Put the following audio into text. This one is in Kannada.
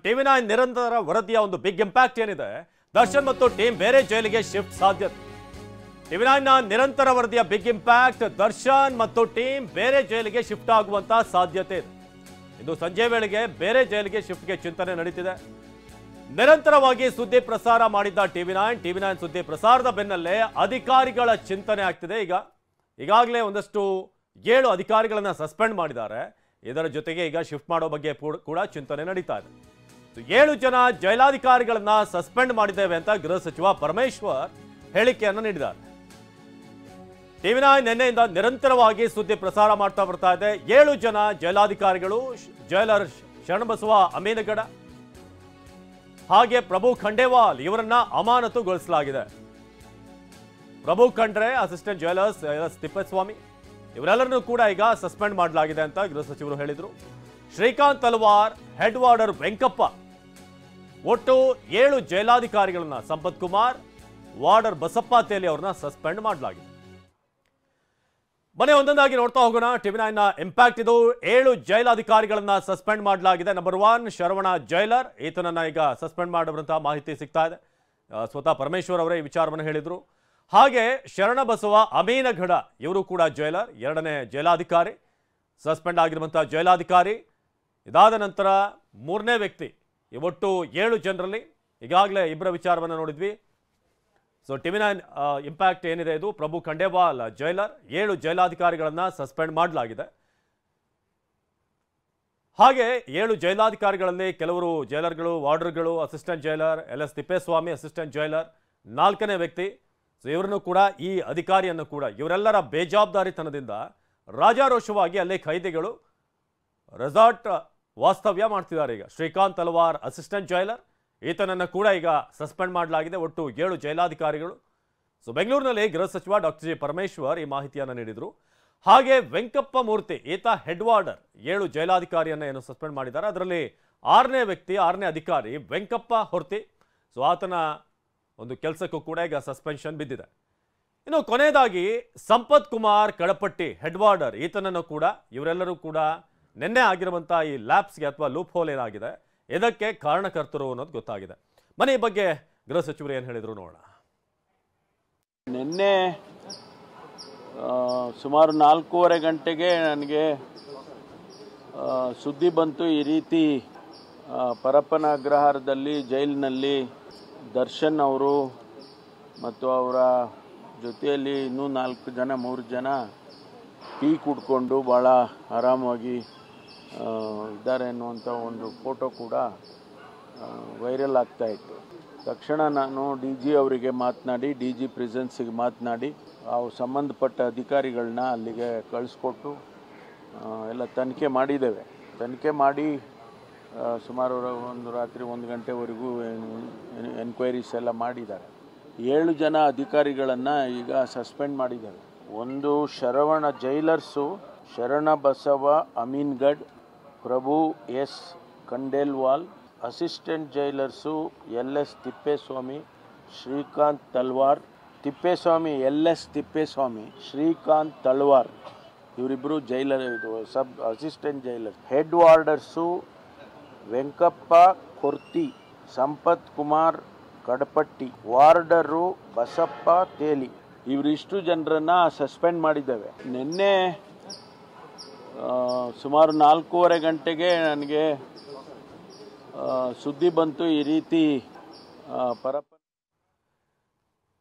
ಟಿವಿ9 ನಿರಂತರ ವರದಿಯ ಒಂದು ಬಿಗ್ ಇಂಪ್ಯಾಕ್ಟ್ ಏನಿದೆ, ದರ್ಶನ್ ಮತ್ತು ಟೀಮ್ ಬೇರೆ ಜೈಲಿಗೆ ಶಿಫ್ಟ್ ಸಾಧ್ಯತೆ. ಟಿವಿ9ನ ನಿರಂತರ ವರದಿಯ ಬಿಗ್ ಇಂಪ್ಯಾಕ್ಟ್, ದರ್ಶನ್ ಮತ್ತು ಟೀಮ್ ಬೇರೆ ಜೈಲಿಗೆ ಶಿಫ್ಟ್ ಆಗುವಂತ ಸಾಧ್ಯತೆ ಇದೆ. ಇದು ಸಂಜೆ ವೇಳೆಗೆ ಬೇರೆ ಜೈಲಿಗೆ ಶಿಫ್ಟ್ಗೆ ಚಿಂತನೆ ನಡೀತಿದೆ. ನಿರಂತರವಾಗಿ ಸುದ್ದಿ ಪ್ರಸಾರ ಮಾಡಿದ್ದ ಟಿವಿ9 ಸುದ್ದಿ ಪ್ರಸಾರದ ಬೆನ್ನಲ್ಲೇ ಅಧಿಕಾರಿಗಳ ಚಿಂತನೆ ಆಗ್ತಿದೆ. ಈಗಾಗಲೇ ಒಂದಷ್ಟು 7 ಅಧಿಕಾರಿಗಳನ್ನ ಸಸ್ಪೆಂಡ್ ಮಾಡಿದ್ದಾರೆ. ಇದರ ಜೊತೆಗೆ ಈಗ ಶಿಫ್ಟ್ ಮಾಡೋ ಬಗ್ಗೆ ಕೂಡ ಚಿಂತನೆ ನಡೀತಾ ಇದೆ. 7 ಜನ ಜೈಲಾಧಿಕಾರಿಗಳನ್ನ ಸಸ್ಪೆಂಡ್ ಮಾಡಿದ್ದೇವೆ ಅಂತ ಗೃಹ ಸಚಿವ ಪರಮೇಶ್ವರ್ ಹೇಳಿಕೆಯನ್ನು ನೀಡಿದ್ದಾರೆ. ಟಿವಿ9 ನಿನ್ನೆಯಿಂದ ನಿರಂತರವಾಗಿ ಸುದ್ದಿ ಪ್ರಸಾರ ಮಾಡ್ತಾ ಬರ್ತಾ ಇದೆ. 7 ಜನ ಜೈಲಾಧಿಕಾರಿಗಳು, ಜೈಲರ್ ಶರಣಬಸವ ಅಮೀನಗಡ ಹಾಗೆ ಪ್ರಭು ಖಂಡೇವಾಲ್ ಇವರನ್ನ ಅಮಾನತುಗೊಳಿಸಲಾಗಿದೆ. ಪ್ರಭು ಖಂಡ್ರೆ, ಅಸಿಸ್ಟೆಂಟ್ ಜೈಲರ್ಸ್ ತಿಪ್ಪೇಸ್ವಾಮಿ ಇವರೆಲ್ಲರನ್ನೂ ಕೂಡ ಈಗ ಸಸ್ಪೆಂಡ್ ಮಾಡಲಾಗಿದೆ ಅಂತ ಗೃಹ ಸಚಿವರು ಹೇಳಿದರು. ಶ್ರೀಕಾಂತ್ ತಲವಾರ್, ಹೆಡ್ ವಾರ್ಡರ್ ವೆಂಕಪ್ಪ, ಒಟ್ಟು 7 ಜೈಲಾಧಿಕಾರಿಗಳನ್ನ, ಸಂಪತ್ ಕುಮಾರ್, ವಾರ್ಡರ್ ಬಸಪ್ಪ ತೇಲಿ ಅವ್ರನ್ನ ಸಸ್ಪೆಂಡ್ ಮಾಡಲಾಗಿದೆ. ಒಂದೊಂದಾಗಿ ನೋಡ್ತಾ ಹೋಗೋಣ. ಟಿವಿ9ನ ಇಂಪ್ಯಾಕ್ಟ್ ಇದು. 7 ಜೈಲಾಧಿಕಾರಿಗಳನ್ನ ಸಸ್ಪೆಂಡ್ ಮಾಡಲಾಗಿದೆ. ನಂಬರ್ 1 ಶರವಣ ಜೈಲರ್, ಈತನನ್ನ ಈಗ ಸಸ್ಪೆಂಡ್ ಮಾಡಿರುವಂತಹ ಮಾಹಿತಿ ಸಿಗ್ತಾ ಇದೆ. ಸ್ವತಃ ಪರಮೇಶ್ವರ್ ಅವರೇ ಈ ವಿಚಾರವನ್ನು ಹೇಳಿದ್ರು. ಹಾಗೆ ಶರಣಬಸವ ಅಮೀನಗಡ ಇವರು ಕೂಡ ಜೈಲರ್, 2ನೇ ಜೈಲಾಧಿಕಾರಿ, ಸಸ್ಪೆಂಡ್ ಆಗಿರುವಂತಹ ಜೈಲಾಧಿಕಾರಿ. ಇದಾದ ನಂತರ 3ನೇ ವ್ಯಕ್ತಿ. ಒಟ್ಟು 7 ಜನರಲ್ಲಿ ಈಗಾಗಲೇ ಇಬ್ಬರ ವಿಚಾರವನ್ನು ನೋಡಿದ್ವಿ. ಸೊ ಟಿವಿ9 ಇಂಪ್ಯಾಕ್ಟ್ ಏನಿದೆ ಇದು, ಪ್ರಭು ಖಂಡೇವಾಲ್ ಜೈಲರ್, 7 ಜೈಲಾಧಿಕಾರಿಗಳನ್ನ ಸಸ್ಪೆಂಡ್ ಮಾಡಲಾಗಿದೆ. ಹಾಗೆ 7 ಜೈಲಾಧಿಕಾರಿಗಳಲ್ಲಿ ಕೆಲವರು ಜೈಲರ್ಗಳು, ವಾರ್ಡರ್ಗಳು, assistant jailer LS Tippeswamy, assistant jailer 4ನೇ ವ್ಯಕ್ತಿ. ಸೊ ಇವರನ್ನು ಕೂಡ, ಈ ಅಧಿಕಾರಿಯನ್ನು ಕೂಡ, ಇವರೆಲ್ಲರ ಬೇಜವಾಬ್ದಾರಿತನದಿಂದ ರಾಜಾರೋಷವಾಗಿ ಅಲ್ಲಿ ಖೈದಿಗಳು ರೆಸಾರ್ಟ್ ವಾಸ್ತವ್ಯ ಮಾಡ್ತಿದ್ದಾರೆ. ಈಗ ಶ್ರೀಕಾಂತ್ ತಲವಾರ್ ಅಸಿಸ್ಟೆಂಟ್ ಜೈಲರ್, ಈತನನ್ನು ಕೂಡ ಈಗ ಸಸ್ಪೆಂಡ್ ಮಾಡಲಾಗಿದೆ. ಒಟ್ಟು 7 ಜೈಲಾಧಿಕಾರಿಗಳು. ಸೊ ಬೆಂಗಳೂರಿನಲ್ಲಿ ಗೃಹ ಸಚಿವ ಡಾಕ್ಟರ್ ಜಿ ಪರಮೇಶ್ವರ್ ಈ ಮಾಹಿತಿಯನ್ನು ನೀಡಿದರು. ಹಾಗೆ ವೆಂಕಪ್ಪ ಮೂರ್ತಿ, ಈತ ಹೆಡ್ ವಾರ್ಡರ್, 7 ಜೈಲಾಧಿಕಾರಿಯನ್ನು ಏನು ಸಸ್ಪೆಂಡ್ ಮಾಡಿದ್ದಾರೆ. ಅದರಲ್ಲಿ 6ನೇ ವ್ಯಕ್ತಿ, 6ನೇ ಅಧಿಕಾರಿ ವೆಂಕಪ್ಪ ಹೊರ್ತಿ. ಸೊ ಆತನ ಒಂದು ಕೆಲಸಕ್ಕೂ ಕೂಡ ಈಗ ಸಸ್ಪೆನ್ಷನ್ ಬಿದ್ದಿದೆ. ಇನ್ನು ಕೊನೆಯದಾಗಿ ಸಂಪತ್ ಕುಮಾರ್ ಕಡಪಟ್ಟಿ, ಹೆಡ್ ವಾರ್ಡರ್, ಈತನನ್ನು ಕೂಡ, ಇವರೆಲ್ಲರೂ ಕೂಡ ನಿನ್ನೆ ಆಗಿರುವಂತಹ ಈ ಲ್ಯಾಪ್ಸ್ಗೆ ಅಥವಾ ಲೂಪ್ ಹೋಲ್ ಏನಾಗಿದೆ ಇದಕ್ಕೆ ಕಾರಣಕರ್ತರು ಅನ್ನೋದು ಗೊತ್ತಾಗಿದೆ. ಈ ಬಗ್ಗೆ ಗೃಹ ಸಚಿವರು ಏನು ಹೇಳಿದ್ರು ನೋಡೋಣ. ನಿನ್ನೆ ಸುಮಾರು 4:15 ಗಂಟೆಗೆ ನನಗೆ ಸುದ್ದಿ ಬಂತು, ಈ ರೀತಿ ಪರಪ್ಪನ ಅಗ್ರಹಾರದಲ್ಲಿ ಜೈಲಿನಲ್ಲಿ ದರ್ಶನ್ ಅವರು ಮತ್ತು ಅವರ ಜೊತೆಯಲ್ಲಿ ಇನ್ನೂ 3 ಜನ ಟೀ ಕುಡ್ಕೊಂಡು ಭಾಳ ಆರಾಮಾಗಿ ಇದ್ದಾರೆ ಅನ್ನುವಂಥ ಒಂದು ಫೋಟೋ ಕೂಡ ವೈರಲ್ ಆಗ್ತಾ ಇತ್ತು. ತಕ್ಷಣ ನಾನು DG ಅವರಿಗೆ ಮಾತನಾಡಿ, DG ಪ್ರೆಸೆನ್ಸಿಗೆ ಮಾತನಾಡಿ, ಸಂಬಂಧಪಟ್ಟ ಅಧಿಕಾರಿಗಳನ್ನ ಅಲ್ಲಿಗೆ ಕಳಿಸ್ಕೊಟ್ಟು ಎಲ್ಲ ತನಿಖೆ ಮಾಡಿದ್ದೇವೆ. ತನಿಖೆ ಮಾಡಿ ಸುಮಾರು ಒಂದು ರಾತ್ರಿ 1 ಗಂಟೆವರೆಗೂ ಎನ್ಕ್ವೈರೀಸ್ ಎಲ್ಲ ಮಾಡಿದ್ದಾರೆ. 7 ಜನ ಅಧಿಕಾರಿಗಳನ್ನು ಈಗ ಸಸ್ಪೆಂಡ್ ಮಾಡಿದ್ದಾರೆ. ಒಂದು Sharavana jailers Sharanabasava Amingad, Prabhu S Khandelwal, assistant jailers LS Tippeswamy, Shrikant Talwar, Tippeswamy LS Tippeswamy, Shrikant Talwar, ಇವರಿಬ್ಬರು ಜೈಲರ್, ಇದು sub assistant jailer. Head warders Venkappa Korti, Sampath Kumar Kadapatti, warder Basappa Teli, ಇವರಿಷ್ಟು ಜನರನ್ನ ಸಸ್ಪೆಂಡ್ ಮಾಡಿದ್ದೇವೆ. ನಿನ್ನೆ ಸುಮಾರು 4:15 ಗಂಟೆಗೆ ನನಗೆ ಸುದ್ದಿ ಬಂತು, ಈ ರೀತಿ ಪರಪ್ಪ